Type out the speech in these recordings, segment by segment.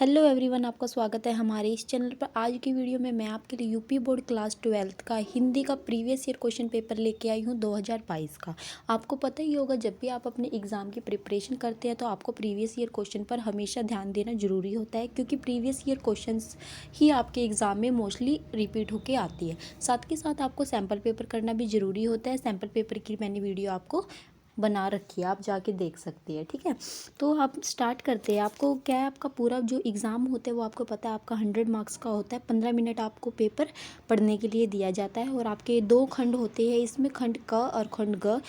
Hello everyone, आपका स्वागत है हमारे इस चैनल पर। आज की वीडियो में मैं आपके लिए यूपी बोर्ड क्लास 12 का हिंदी का प्रीवियस ईयर क्वेश्चन पेपर लेके आई हूँ 2022 का। आपको पता ही होगा, जब भी आप अपने एग्ज़ाम की प्रिपरेशन करते हैं तो आपको प्रीवियस ईयर क्वेश्चन पर हमेशा ध्यान देना ज़रूरी होता है, क्योंकि प्रीवियस ईयर क्वेश्चन ही आपके एग्ज़ाम में मोस्टली रिपीट होकर आती है। साथ के साथ आपको सैम्पल पेपर करना भी ज़रूरी होता है। सैम्पल पेपर की मैंने वीडियो आपको बना रखी है, आप जाके देख सकते हैं। ठीक है, तो आप स्टार्ट करते हैं। आपको क्या है, आपका पूरा जो एग्ज़ाम होता है वो आपको पता है आपका 100 मार्क्स का होता है। 15 मिनट आपको पेपर पढ़ने के लिए दिया जाता है और आपके 2 खंड होते हैं इसमें, खंड क और खंड ग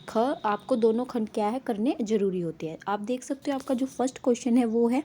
ख। आपको दोनों खंड क्या है करने ज़रूरी होते हैं। आप देख सकते हो आपका जो फर्स्ट क्वेश्चन है वो है,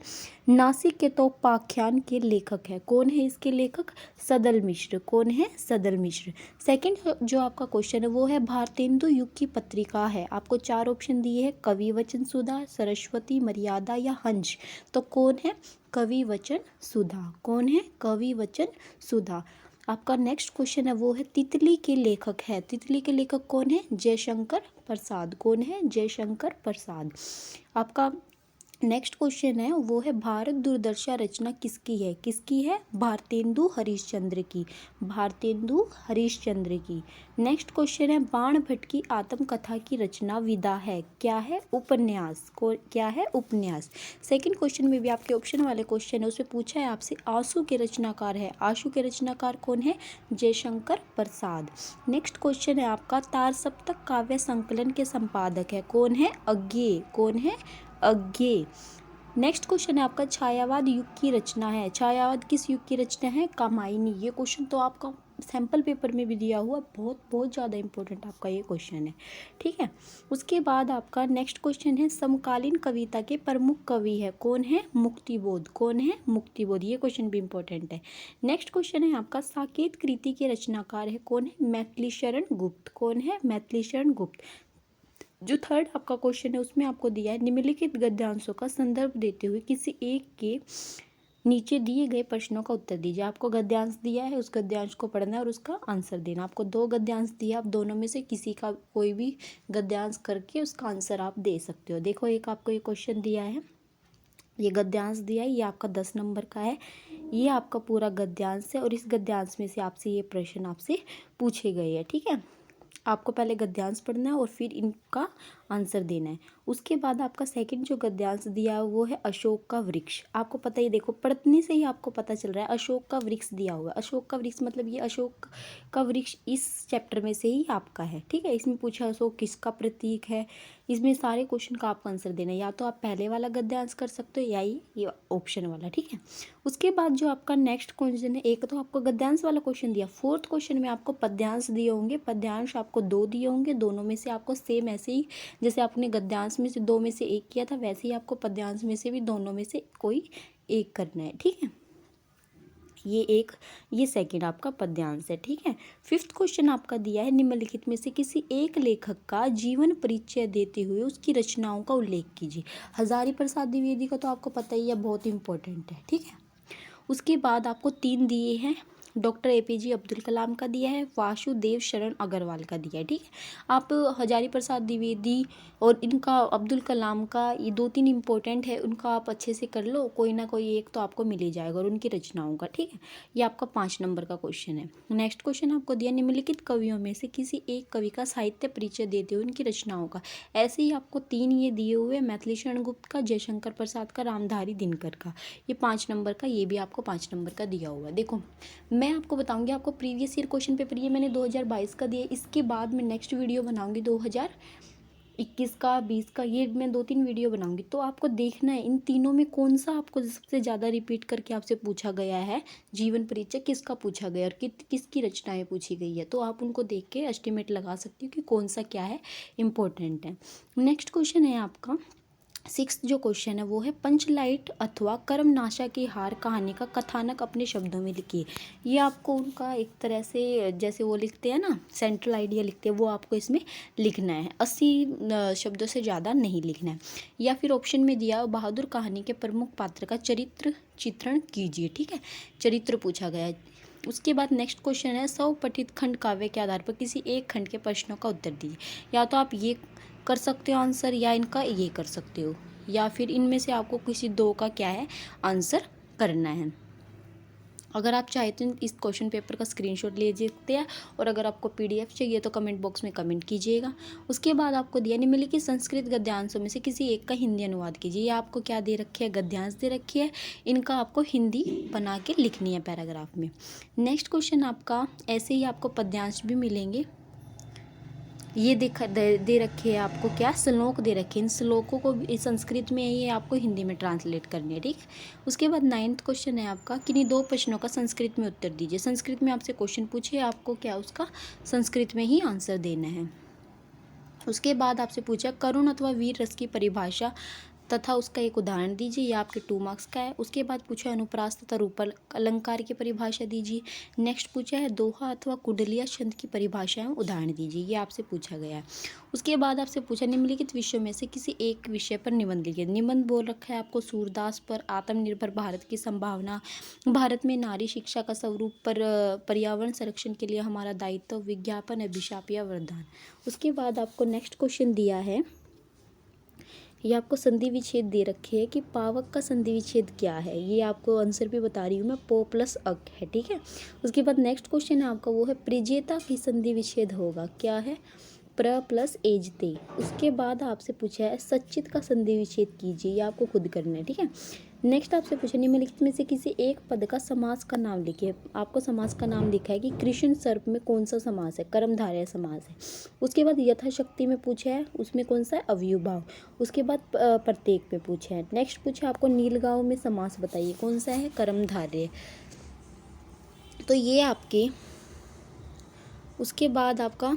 नासिक के तोपाख्यान के लेखक है। कौन है इसके लेखक? सदल मिश्र। कौन है? सदल मिश्र। सेकंड जो आपका क्वेश्चन है वो है, भारतेंदु युग की पत्रिका है। आपको 4 ऑप्शन दिए हैं, कवि वचन सुधा, सरस्वती, मर्यादा या हंस। तो कौन है? कवि वचन सुधा। कौन है? कवि वचन सुधा। आपका नेक्स्ट क्वेश्चन है वो है, तितली के लेखक है। तितली के लेखक कौन है? जयशंकर प्रसाद। कौन है? जयशंकर प्रसाद। आपका नेक्स्ट क्वेश्चन है वो है, भारत दूरदर्शा रचना किसकी है? किसकी है? भारतेंदु हरिश्चंद्र की। भारतेंदु हरिश्चंद्र की। नेक्स्ट क्वेश्चन है, बाण भट्ट की आत्मकथा की रचना विदा है। क्या है? उपन्यास। को क्या है? उपन्यास। सेकंड क्वेश्चन में भी आपके ऑप्शन वाले क्वेश्चन है, उसमें पूछा है आपसे, आंसू के रचनाकार है। आंसू के रचनाकार कौन है? जयशंकर प्रसाद। नेक्स्ट क्वेश्चन है आपका, तार सप्तक काव्य संकलन के संपादक है। कौन है? अज्ञेय। कौन है? अज्ञेय। नेक्स्ट क्वेश्चन है आपका, छायावाद युग की रचना है। छायावाद किस युग की रचना है? कामायनी। ये क्वेश्चन तो आपका सैम्पल पेपर में भी दिया हुआ, बहुत बहुत ज़्यादा इंपॉर्टेंट आपका ये क्वेश्चन है। ठीक है, उसके बाद आपका नेक्स्ट क्वेश्चन है, समकालीन कविता के प्रमुख कवि है। कौन है? मुक्तिबोध। कौन है? मुक्तिबोध। ये क्वेश्चन भी इंपॉर्टेंट है। नेक्स्ट क्वेश्चन है आपका, साकेत कृति के रचनाकार है। कौन है? मैथिलीशरण गुप्त। कौन है? मैथिलीशरण गुप्त। जो थर्ड आपका क्वेश्चन है उसमें आपको दिया है, निम्नलिखित गद्यांशों का संदर्भ देते हुए किसी एक के नीचे दिए गए प्रश्नों का उत्तर दीजिए। आपको गद्यांश दिया है, उस गद्यांश को पढ़ना है और उसका आंसर देना। आपको 2 गद्यांश दिया, आप दोनों में से किसी का कोई भी गद्यांश करके उसका आंसर आप दे सकते हो। देखो, एक आपको ये क्वेश्चन दिया है, ये गद्यांश दिया है, ये आपका 10 नंबर का है। ये आपका पूरा गद्यांश है और इस गद्यांश में से आपसे ये प्रश्न आपसे पूछे गए हैं। ठीक है, आपको पहले गद्यांश पढ़ना है और फिर इनका आंसर देना है। उसके बाद आपका सेकंड जो गद्यांश दिया है वो है, अशोक का वृक्ष। आपको पता ही, देखो पढ़ने से ही आपको पता चल रहा है, अशोक का वृक्ष दिया हुआ है। अशोक का वृक्ष मतलब ये अशोक का वृक्ष इस चैप्टर में से ही आपका है। ठीक है, इसमें पूछा अशोक किसका प्रतीक है। इसमें सारे क्वेश्चन का आपको आंसर देना है, या तो आप पहले वाला गद्यांश कर सकते हो या ये ऑप्शन वाला। ठीक है, उसके बाद जो आपका नेक्स्ट क्वेश्चन है, एक तो आपको गद्यांश वाला क्वेश्चन दिया, फोर्थ क्वेश्चन में आपको पद्यांश दिए होंगे। पद्यांश आपको 2 दिए होंगे, दोनों में से आपको सेम ऐसे ही जैसे आपने गद्यांश में से 2 में से 1 किया था, वैसे ही आपको पद्यांश में से भी दोनों में से कोई एक करना है। ठीक है, ये सेकंड आपका पद्यांश है। ठीक है, फिफ्थ क्वेश्चन आपका दिया है, निम्नलिखित में से किसी एक लेखक का जीवन परिचय देते हुए उसकी रचनाओं का उल्लेख कीजिए। हजारी प्रसाद द्विवेदी का तो आपको पता ही है, बहुत इंपॉर्टेंट है। ठीक है, उसके बाद आपको 3 दिए हैं, डॉक्टर APJ अब्दुल कलाम का दिया है, वासुदेव शरण अग्रवाल का दिया है। ठीक है, आप हजारी प्रसाद द्विवेदी और इनका अब्दुल कलाम का ये 2-3 इंपॉर्टेंट है, उनका आप अच्छे से कर लो, कोई ना कोई एक तो आपको मिल ही जाएगा, और उनकी रचनाओं का। ठीक है, ये आपका 5 नंबर का क्वेश्चन है। नेक्स्ट क्वेश्चन आपको दिया, निम्नलिखित कवियों में से किसी एक कवि का साहित्य परिचय देते हुए उनकी रचनाओं का। ऐसे ही आपको 3 ये दिए हुए, मैथिलीशरण गुप्त का, जयशंकर प्रसाद का, रामधारी दिनकर का। ये 5 नंबर का, ये भी आपको 5 नंबर का दिया हुआ है। देखो, मैं आपको बताऊंगी, आपको प्रीवियस ईयर क्वेश्चन पेपर ये मैंने 2022 का दिया है। इसके बाद मैं नेक्स्ट वीडियो बनाऊंगी 2021 का, 20 का, ये मैं 2-3 वीडियो बनाऊंगी। तो आपको देखना है इन तीनों में कौन सा आपको सबसे ज़्यादा रिपीट करके आपसे पूछा गया है, जीवन परिचय किसका पूछा गया और किसकी रचनाएं पूछी गई है। तो आप उनको देख के एस्टिमेट लगा सकते हो कि कौन सा क्या है, इम्पोर्टेंट है। नेक्स्ट क्वेश्चन है आपका 6th जो क्वेश्चन है वो है, पंचलाइट अथवा कर्मनाशा की हार कहानी का कथानक अपने शब्दों में लिखिए। ये आपको उनका एक तरह से जैसे वो लिखते हैं ना, सेंट्रल आइडिया लिखते हैं, वो आपको इसमें लिखना है। 80 शब्दों से ज़्यादा नहीं लिखना है। या फिर ऑप्शन में दिया, बहादुर कहानी के प्रमुख पात्र का चरित्र चित्रण कीजिए। ठीक है, चरित्र पूछा गया है। उसके बाद नेक्स्ट क्वेश्चन है, 100 पठित खंड काव्य के आधार पर किसी एक खंड के प्रश्नों का उत्तर दीजिए। या तो आप ये कर सकते हो आंसर, या इनका ये कर सकते हो, या फिर इनमें से आपको किसी दो का क्या है आंसर करना है। अगर आप चाहें तो इस क्वेश्चन पेपर का स्क्रीनशॉट ले सकते हैं, और अगर आपको पीडीएफ चाहिए तो कमेंट बॉक्स में कमेंट कीजिएगा। उसके बाद आपको दिया निम्नलिखित संस्कृत गद्यांशों में से किसी एक का हिंदी अनुवाद कीजिए। ये आपको क्या दे रखी है, गद्यांश दे रखी है, इनका आपको हिंदी बना के लिखनी है पैराग्राफ में। नेक्स्ट क्वेश्चन आपका ऐसे ही आपको पद्यांश भी मिलेंगे। ये दे रखे है आपको क्या, श्लोक दे रखे हैं। इन श्लोकों को भी संस्कृत में ये आपको हिंदी में ट्रांसलेट करनी है, ठीक है। उसके बाद 9th क्वेश्चन है आपका, किन्हीं दो प्रश्नों का संस्कृत में उत्तर दीजिए। संस्कृत में आपसे क्वेश्चन पूछे, आपको क्या उसका संस्कृत में ही आंसर देना है। उसके बाद आपसे पूछा करुण अथवा वीर रस की परिभाषा तथा उसका एक उदाहरण दीजिए। ये आपके 2 मार्क्स का है। उसके बाद पूछा अनुप्रास तथा रूपक अलंकार की परिभाषा दीजिए। नेक्स्ट पूछा है दोहा अथवा कुंडलिया छंद की परिभाषा एवं उदाहरण दीजिए। ये आपसे पूछा गया है। उसके बाद आपसे पूछा निम्नलिखित विषयों में से किसी एक विषय पर निबंध लिखिए। निबंध बोल रखा है आपको सूरदास पर, आत्मनिर्भर भारत की संभावना, भारत में नारी शिक्षा का स्वरूप पर, पर्यावरण संरक्षण के लिए हमारा दायित्व, विज्ञापन, अभिशाप या वरदान। उसके बाद आपको नेक्स्ट क्वेश्चन दिया है, ये आपको संधि विच्छेद दे रखे हैं कि पावक का संधि विच्छेद क्या है। ये आपको आंसर भी बता रही हूँ मैं, पो प्लस अक है, ठीक है। उसके बाद नेक्स्ट क्वेश्चन है आपका वो है प्रिजेता की संधि विच्छेद होगा, क्या है, प्र प्लस एजते। उसके बाद आपसे पूछा है सचित का संधि विच्छेद कीजिए। ये आपको खुद करना है, ठीक है। नेक्स्ट आपसे पूछा निम्नलिखित में से किसी एक पद का समास का नाम लिखिए। आपको समास का नाम लिखा है कि कृष्ण सर्प में कौन सा समास है, कर्मधारय समास है। उसके बाद यथाशक्ति में पूछा है उसमें कौन सा है, अव्यूभाव। उसके बाद प्रत्येक में पूछा है। नेक्स्ट पूछा आपको नीलगांव में समास बताइए, कौन सा है, कर्मधारय। तो ये आपके, उसके बाद आपका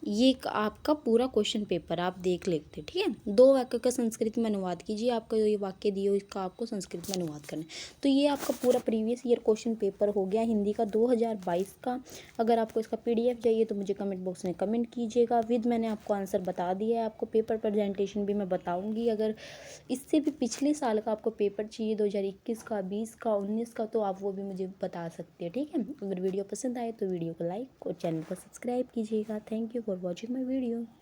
ये आपका पूरा क्वेश्चन पेपर आप देख लेते, ठीक है। 2 वाक्य का संस्कृत में अनुवाद कीजिए। आपका ये वाक्य दिए इसका आपको संस्कृत में अनुवाद करना है। तो ये आपका पूरा प्रीवियस ईयर क्वेश्चन पेपर हो गया हिंदी का 2022 का। अगर आपको इसका पीडीएफ चाहिए तो मुझे कमेंट बॉक्स में कमेंट कीजिएगा। विद मैंने आपको आंसर बता दिया है। आपको पेपर प्रेजेंटेशन भी मैं बताऊँगी। अगर इससे भी पिछले साल का आपको पेपर चाहिए 2021 का, 20 का, 19 का, तो आप वो भी मुझे बता सकते हैं, ठीक है। अगर वीडियो पसंद आए तो वीडियो को लाइक और चैनल को सब्सक्राइब कीजिएगा। Thank you for watching my video.